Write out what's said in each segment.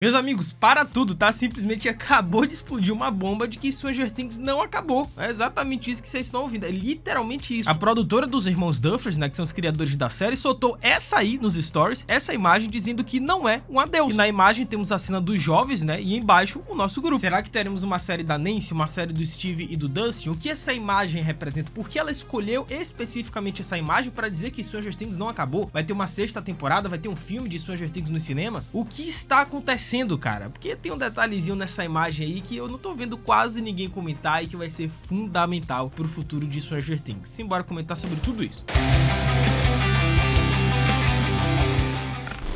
Meus amigos, para tudo, tá? Simplesmente acabou de explodir uma bomba de que Stranger Things não acabou. É exatamente isso que vocês estão ouvindo, é literalmente isso. A produtora dos irmãos Duffers, né, que são os criadores da série, soltou essa aí nos stories, essa imagem dizendo que não é um adeus. E na imagem temos a cena dos jovens, né, e embaixo o nosso grupo. Será que teremos uma série da Nancy, uma série do Steve e do Dustin? O que essa imagem representa? Por que ela escolheu especificamente essa imagem para dizer que Stranger Things não acabou? Vai ter uma sexta temporada? Vai ter um filme de Stranger Things nos cinemas? O que está acontecendo, cara? Porque tem um detalhezinho nessa imagem aí que eu não tô vendo quase ninguém comentar e que vai ser fundamental pro futuro de Stranger Things. Simbora comentar sobre tudo isso.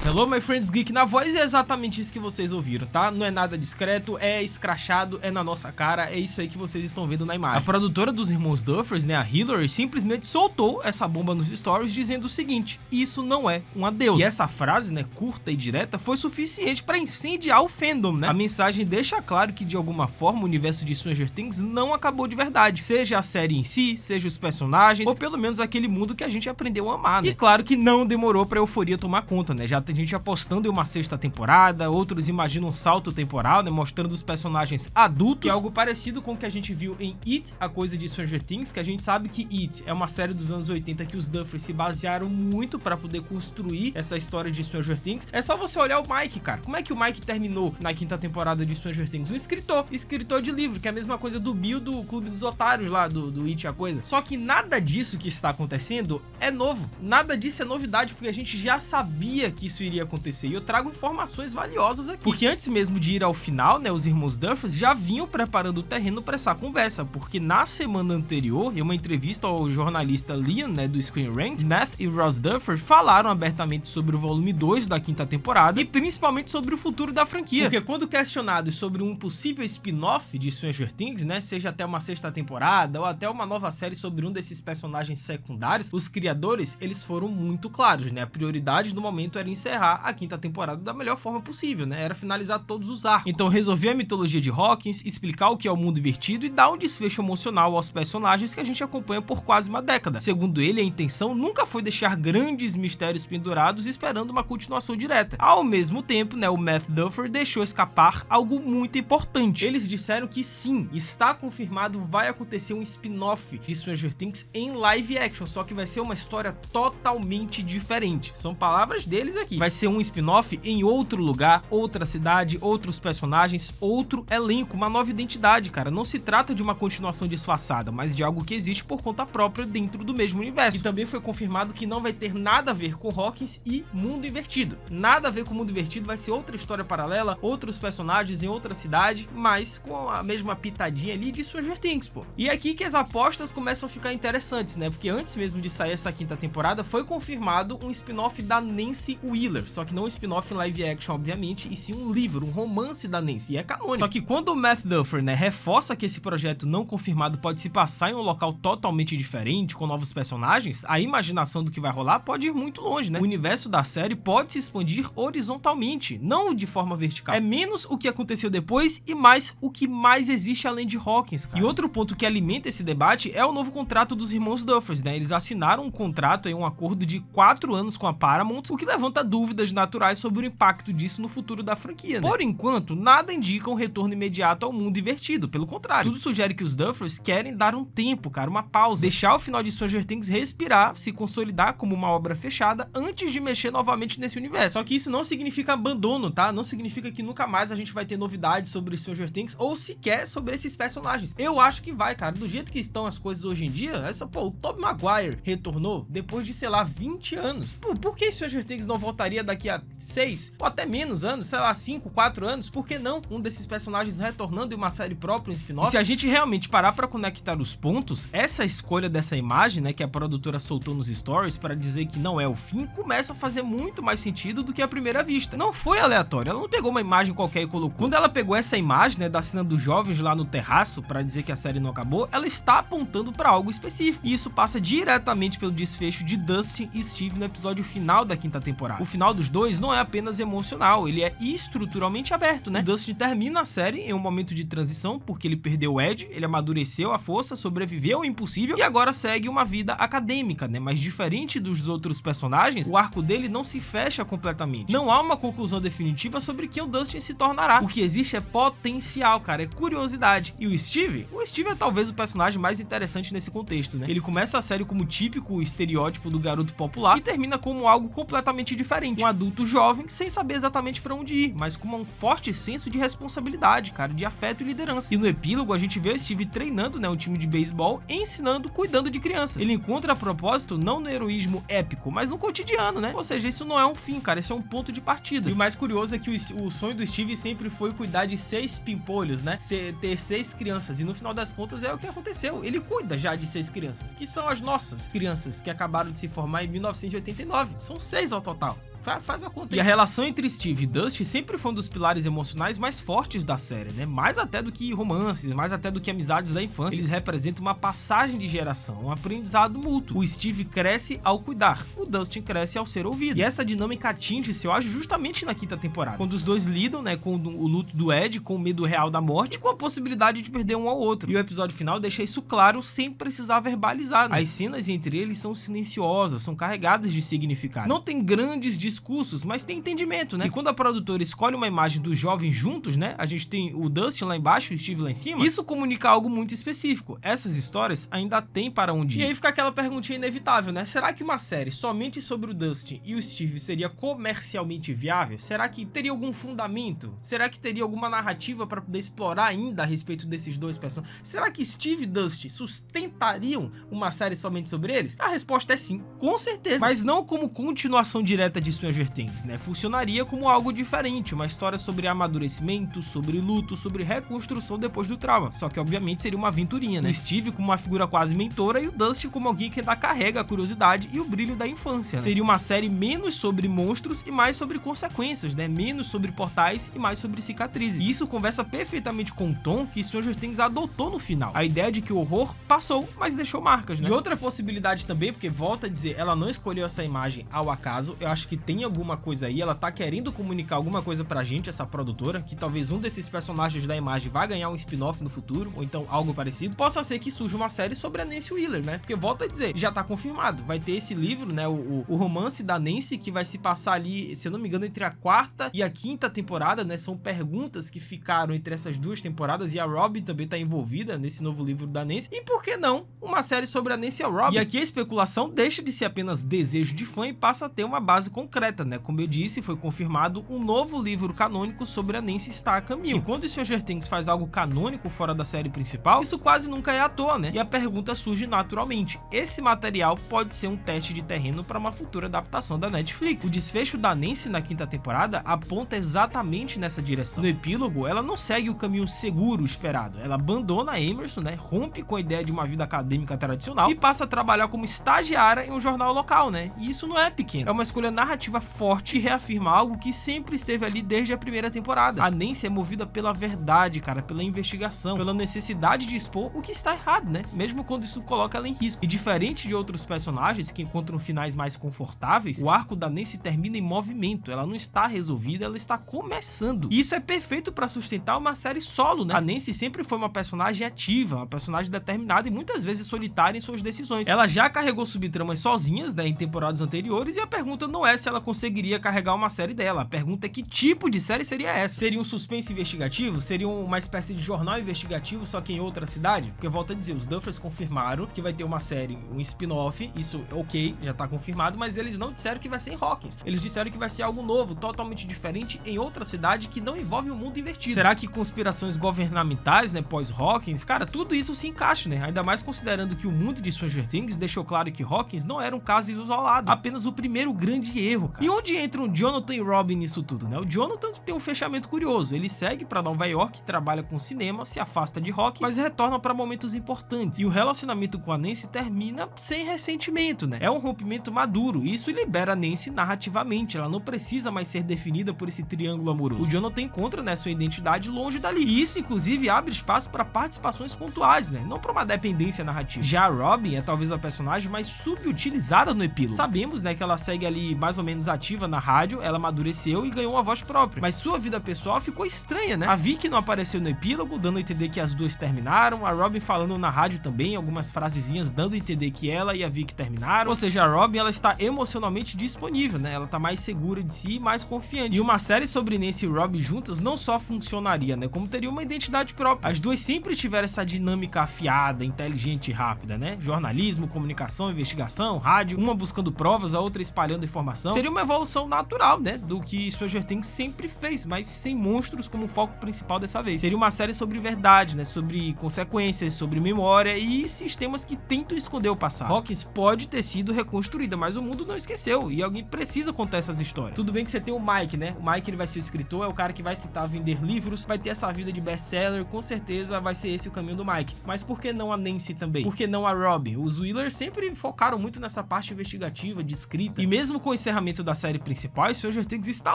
Hello, my friends geek, na voz é exatamente isso que vocês ouviram, tá? Não é nada discreto, é escrachado, é na nossa cara, é isso aí que vocês estão vendo na imagem. A produtora dos irmãos Duffers, né, a Hillary, simplesmente soltou essa bomba nos stories dizendo o seguinte: isso não é um adeus. E essa frase, né, curta e direta, foi suficiente para incendiar o fandom, né? A mensagem deixa claro que de alguma forma o universo de Stranger Things não acabou de verdade, seja a série em si, seja os personagens, ou pelo menos aquele mundo que a gente aprendeu a amar, né? E claro que não demorou pra euforia tomar conta, né? Já tem gente apostando em uma sexta temporada, outros imaginam um salto temporal, né, mostrando os personagens adultos, que é algo parecido com o que a gente viu em It, a coisa de Stranger Things, que a gente sabe que It é uma série dos anos 80 que os Duffers se basearam muito para poder construir essa história de Stranger Things. É só você olhar o Mike, cara. Como é que o Mike terminou na quinta temporada de Stranger Things? Um escritor de livro, que é a mesma coisa do Bill do Clube dos Otários lá, do It, a coisa. Só que nada disso que está acontecendo é novo. Nada disso é novidade, porque a gente já sabia que isso iria acontecer. E eu trago informações valiosas aqui. Porque antes mesmo de ir ao final, né, os irmãos Duffers já vinham preparando o terreno para essa conversa, porque na semana anterior, em uma entrevista ao jornalista Liam, né, do Screen Rant, Matt e Ross Duffer falaram abertamente sobre o volume 2 da quinta temporada e principalmente sobre o futuro da franquia. Porque quando questionados sobre um possível spin-off de Stranger Things, né, seja até uma sexta temporada ou até uma nova série sobre um desses personagens secundários, os criadores, eles foram muito claros, né? A prioridade no momento era encerrar a quinta temporada da melhor forma possível, né? Era finalizar todos os arcos. Então resolver a mitologia de Hawkins, explicar o que é o mundo invertido e dar um desfecho emocional aos personagens que a gente acompanha por quase uma década. Segundo ele, a intenção nunca foi deixar grandes mistérios pendurados esperando uma continuação direta. Ao mesmo tempo, né, o Matt Duffer deixou escapar algo muito importante. Eles disseram que sim, está confirmado, vai acontecer um spin-off de Stranger Things em live action, só que vai ser uma história totalmente diferente. São palavras deles aqui. Vai ser um spin-off em outro lugar, outra cidade, outros personagens, outro elenco, uma nova identidade, cara. Não se trata de uma continuação disfarçada, mas de algo que existe por conta própria dentro do mesmo universo. E também foi confirmado que não vai ter nada a ver com Hawkins e Mundo Invertido. Nada a ver com o Mundo Invertido, vai ser outra história paralela, outros personagens em outra cidade, mas com a mesma pitadinha ali de Stranger Things, pô. E é aqui que as apostas começam a ficar interessantes, né? Porque antes mesmo de sair essa quinta temporada, foi confirmado um spin-off da Nancy Wheeler, só que não um spin-off em live action, obviamente, e sim um livro, um romance da Nancy, e é canônico. Só que quando o Matt Duffer, né, reforça que esse projeto não confirmado pode se passar em um local totalmente diferente, com novos personagens, a imaginação do que vai rolar pode ir muito longe, né? O universo da série pode se expandir horizontalmente, não de forma vertical. É menos o que aconteceu depois e mais o que mais existe além de Hawkins, cara. E outro ponto que alimenta esse debate é o novo contrato dos irmãos Duffers, né? Eles assinaram um contrato em um acordo de 4 anos com a Paramount, o que levanta dúvidas naturais sobre o impacto disso no futuro da franquia, né? Por enquanto, nada indica um retorno imediato ao mundo invertido, pelo contrário. Tudo sugere que os Duffers querem dar um tempo, cara, uma pausa, deixar o final de Stranger Things respirar, se consolidar como uma obra fechada antes de mexer novamente nesse universo. Só que isso não significa abandono, tá? Não significa que nunca mais a gente vai ter novidades sobre Stranger Things ou sequer sobre esses personagens. Eu acho que vai, cara. Do jeito que estão as coisas hoje em dia, o Tobey Maguire retornou depois de, sei lá, 20 anos. Pô, por que Stranger Things não voltaria daqui a 6 ou até menos anos, sei lá, 5, 4 anos? Por que não um desses personagens retornando em uma série própria, um spin-off? Se a gente realmente parar pra conectar os pontos, essa escolha dessa imagem, né, que a produtora soltou nos stories para dizer que não é o fim, começa a fazer muito mais sentido do que à primeira vista. Não foi aleatório, ela não pegou uma imagem qualquer e colocou. Quando ela pegou essa imagem, né, da cena dos jovens lá no terraço para dizer que a série não acabou, ela está apontando para algo específico. E isso passa diretamente pelo desfecho de Dustin e Steve no episódio final da quinta temporada. final dos dois não é apenas emocional, ele é estruturalmente aberto, né? O Dustin termina a série em um momento de transição, porque ele perdeu o Ed, ele amadureceu a força, sobreviveu ao impossível e agora segue uma vida acadêmica, né? Mas diferente dos outros personagens, o arco dele não se fecha completamente. Não há uma conclusão definitiva sobre quem o Dustin se tornará. O que existe é potencial, cara, é curiosidade. E o Steve é talvez o personagem mais interessante nesse contexto, né? Ele começa a série como típico estereótipo do garoto popular e termina como algo completamente diferente. Um adulto jovem sem saber exatamente pra onde ir, mas com um forte senso de responsabilidade, cara, de afeto e liderança. E no epílogo a gente vê o Steve treinando, né, um time de beisebol, ensinando, cuidando de crianças. Ele encontra propósito não no heroísmo épico, mas no cotidiano, né? Ou seja, isso não é um fim, cara, isso é um ponto de partida. E o mais curioso é que o sonho do Steve sempre foi cuidar de 6 pimpolhos, né? Ter 6 crianças. E no final das contas é o que aconteceu. Ele cuida já de 6 crianças, que são as nossas crianças que acabaram de se formar em 1989. São 6 ao total. Faz a conta. E a relação entre Steve e Dusty sempre foi um dos pilares emocionais mais fortes da série, né? Mais até do que romances, mais até do que amizades da infância. Eles representam uma passagem de geração, um aprendizado mútuo. O Steve cresce ao cuidar, o Dustin cresce ao ser ouvido. E essa dinâmica atinge-se, eu acho, justamente na 5ª temporada, quando os dois lidam, né, com o luto do Ed, com o medo real da morte e com a possibilidade de perder um ao outro. E o episódio final deixa isso claro sem precisar verbalizar, né? As cenas entre eles são silenciosas, são carregadas de significado. Não tem grandes discursos, mas tem entendimento, né? E quando a produtora escolhe uma imagem dos jovens juntos, né? A gente tem o Dustin lá embaixo e o Steve lá em cima. Isso comunica algo muito específico. Essas histórias ainda tem para onde ir. E aí fica aquela perguntinha inevitável, né? Será que uma série somente sobre o Dustin e o Steve seria comercialmente viável? Será que teria algum fundamento? Será que teria alguma narrativa para poder explorar ainda a respeito desses dois personagens? Será que Steve e Dustin sustentariam uma série somente sobre eles? A resposta é sim, com certeza. Mas não como continuação direta de Stranger Things, né? Funcionaria como algo diferente, uma história sobre amadurecimento, sobre luto, sobre reconstrução depois do trauma. Só que obviamente seria uma aventurinha, né? O Steve como uma figura quase mentora e o Dustin como alguém que ainda carrega a curiosidade e o brilho da infância, né? Seria uma série menos sobre monstros e mais sobre consequências, né? Menos sobre portais e mais sobre cicatrizes. E isso conversa perfeitamente com o tom que Stranger Things adotou no final. A ideia de que o horror passou, mas deixou marcas, né? E outra possibilidade também, porque volta a dizer, ela não escolheu essa imagem ao acaso, eu acho que tem alguma coisa aí, ela tá querendo comunicar alguma coisa pra gente, essa produtora, que talvez um desses personagens da imagem vá ganhar um spin-off no futuro, ou então algo parecido. Possa ser que surja uma série sobre a Nancy Wheeler, né? Porque volta a dizer, já tá confirmado, vai ter esse livro, né? O romance da Nancy, que vai se passar ali, se eu não me engano, entre a 4ª e a 5ª temporada, né? São perguntas que ficaram entre essas 2 temporadas e a Robin também tá envolvida nesse novo livro da Nancy. E por que não uma série sobre a Nancy e a Robin? E aqui a especulação deixa de ser apenas desejo de fã e passa a ter uma base concreta, né? Como eu disse, foi confirmado um novo livro canônico sobre a Nancy está a caminho. E quando Stranger Things faz algo canônico fora da série principal, isso quase nunca é à toa, né? E a pergunta surge naturalmente. Esse material pode ser um teste de terreno para uma futura adaptação da Netflix. O desfecho da Nancy na 5ª temporada aponta exatamente nessa direção. No epílogo, ela não segue o caminho seguro esperado. Ela abandona a Emerson, né? Rompe com a ideia de uma vida acadêmica tradicional e passa a trabalhar como estagiária em um jornal local, né? E isso não é pequeno. É uma escolha narrativa forte e reafirma algo que sempre esteve ali desde a 1ª temporada. A Nancy é movida pela verdade, cara, pela investigação, pela necessidade de expor o que está errado, né? Mesmo quando isso coloca ela em risco. E diferente de outros personagens que encontram finais mais confortáveis, o arco da Nancy termina em movimento. Ela não está resolvida, ela está começando. E isso é perfeito para sustentar uma série solo, né? A Nancy sempre foi uma personagem ativa, uma personagem determinada e muitas vezes solitária em suas decisões. Ela já carregou subtramas sozinhas, né, em temporadas anteriores, e a pergunta não é se ela conseguiria carregar uma série dela. A pergunta é que tipo de série seria essa? Seria um suspense investigativo? Seria uma espécie de jornal investigativo, só que em outra cidade? Porque volta a dizer, os Duffers confirmaram que vai ter uma série, um spin-off, isso ok, já tá confirmado, mas eles não disseram que vai ser em Hawkins. Eles disseram que vai ser algo novo, totalmente diferente, em outra cidade que não envolve o mundo invertido. Será que conspirações governamentais, né, pós-Hawkins? Cara, tudo isso se encaixa, né? Ainda mais considerando que o mundo de Stranger Things deixou claro que Hawkins não era um caso isolado, apenas o primeiro grande erro, cara. E onde entram Jonathan e Robin nisso tudo, né? O Jonathan tem um fechamento curioso, ele segue pra Nova York, trabalha com cinema, se afasta de Hawkins, mas retorna pra momentos importantes. E o relacionamento com a Nancy termina sem ressentimento, né? É um rompimento maduro, e isso libera a Nancy narrativamente, ela não precisa mais ser definida por esse triângulo amoroso. O Jonathan encontra, né, sua identidade longe dali, e isso inclusive abre espaço para participações pontuais, né? Não para uma dependência narrativa. Já a Robin é talvez a personagem mais subutilizada no epílogo. Sabemos, né, que ela segue ali mais ou menos menos ativa na rádio, ela amadureceu e ganhou uma voz própria. Mas sua vida pessoal ficou estranha, né? A Vicky não apareceu no epílogo, dando a entender que as duas terminaram. A Robin falando na rádio também, algumas frasezinhas dando a entender que ela e a Vicky terminaram. Ou seja, a Robin, ela está emocionalmente disponível, né? Ela tá mais segura de si e mais confiante. E uma série sobre Nancy e Robin juntas não só funcionaria, né? Como teria uma identidade própria. As duas sempre tiveram essa dinâmica afiada, inteligente e rápida, né? Jornalismo, comunicação, investigação, rádio, uma buscando provas, a outra espalhando informação. Seria uma evolução natural, né? Do que Stranger Things sempre fez, mas sem monstros como foco principal dessa vez. Seria uma série sobre verdade, né? Sobre consequências, sobre memória e sistemas que tentam esconder o passado. Hawkins pode ter sido reconstruída, mas o mundo não esqueceu e alguém precisa contar essas histórias. Tudo bem que você tem o Mike, né? O Mike, ele vai ser o escritor, é o cara que vai tentar vender livros, vai ter essa vida de best-seller, com certeza vai ser esse o caminho do Mike. Mas por que não a Nancy também? Por que não a Robin? Os Wheeler sempre focaram muito nessa parte investigativa, de escrita. E mesmo com o encerramento da série principal, Stranger Things está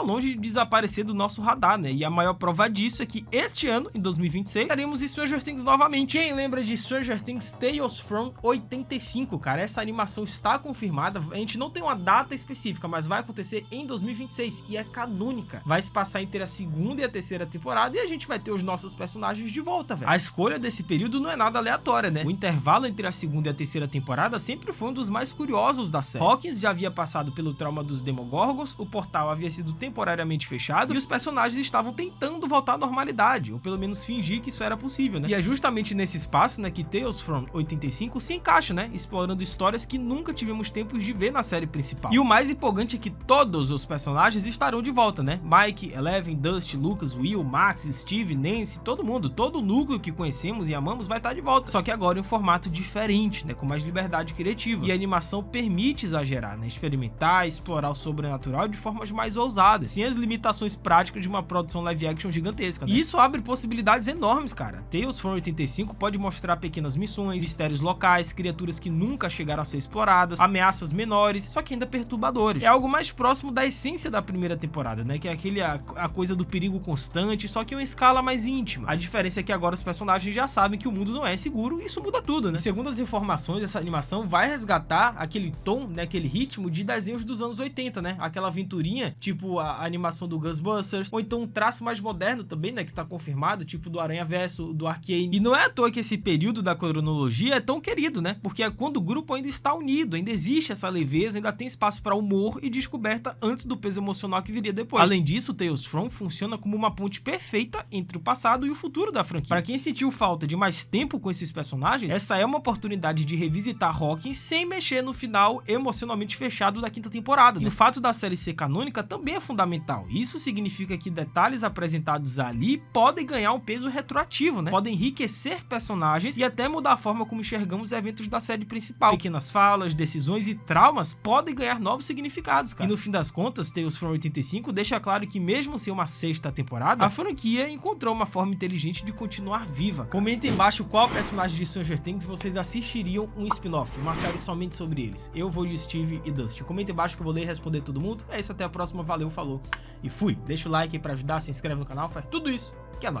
longe de desaparecer do nosso radar, né? E a maior prova disso é que este ano, em 2026, teremos Stranger Things novamente. Quem lembra de Stranger Things Tales from 85, cara? Essa animação está confirmada, a gente não tem uma data específica, mas vai acontecer em 2026 e é canônica. Vai se passar entre a segunda e a terceira temporada e a gente vai ter os nossos personagens de volta, velho. A escolha desse período não é nada aleatória, né? O intervalo entre a segunda e a terceira temporada sempre foi um dos mais curiosos da série. Hawkins já havia passado pelo trauma dos Demogorgons, o portal havia sido temporariamente fechado e os personagens estavam tentando voltar à normalidade, ou pelo menos fingir que isso era possível, né? E é justamente nesse espaço, né, que Tales from 85 se encaixa, né? Explorando histórias que nunca tivemos tempos de ver na série principal. E o mais empolgante é que todos os personagens estarão de volta, né? Mike, Eleven, Dusty, Lucas, Will, Max, Steve, Nancy, todo mundo, todo o núcleo que conhecemos e amamos vai estar de volta. Só que agora em um formato diferente, né? Com mais liberdade criativa. E a animação permite exagerar, né? Experimentar, explorar o sobrenatural de formas mais ousadas, sem as limitações práticas de uma produção live action gigantesca, né? E isso abre possibilidades enormes, cara. Tales from 85 pode mostrar pequenas missões, mistérios locais, criaturas que nunca chegaram a ser exploradas, ameaças menores, só que ainda perturbadores. É algo mais próximo da essência da primeira temporada, né? Que é a coisa do perigo constante, só que em uma escala mais íntima. A diferença é que agora os personagens já sabem que o mundo não é seguro e isso muda tudo, né? E segundo as informações, essa animação vai resgatar aquele tom, né? Aquele ritmo de desenhos dos anos 80, né? Aquela aventurinha, tipo a animação do Ghostbusters, ou então um traço mais moderno também, né? Que tá confirmado, tipo do Aranhaverso, do Arcane. E não é à toa que esse período da cronologia é tão querido, né? Porque é quando o grupo ainda está unido, ainda existe essa leveza, ainda tem espaço para humor e descoberta antes do peso emocional que viria depois. Além disso, Tales from funciona como uma ponte perfeita entre o passado e o futuro da franquia. Para quem sentiu falta de mais tempo com esses personagens, essa é uma oportunidade de revisitar Hawkins sem mexer no final emocionalmente fechado da quinta temporada, né? E o fato da série ser canônica também é fundamental. Isso significa que detalhes apresentados ali podem ganhar um peso retroativo, né? Podem enriquecer personagens e até mudar a forma como enxergamos eventos da série principal. Pequenas falas, decisões e traumas podem ganhar novos significados, cara. E no fim das contas, Tales from 85 deixa claro que mesmo sem uma sexta temporada, a franquia encontrou uma forma inteligente de continuar viva. Comentem embaixo qual personagem de Stranger Things vocês assistiriam um spin-off, uma série somente sobre eles. Eu vou de Steve e Dusty. Comenta embaixo que eu vou ler e responder todo mundo. É isso, até a próxima, valeu, falou e fui. Deixa o like aí pra ajudar, se inscreve no canal, faz tudo isso que é nóis.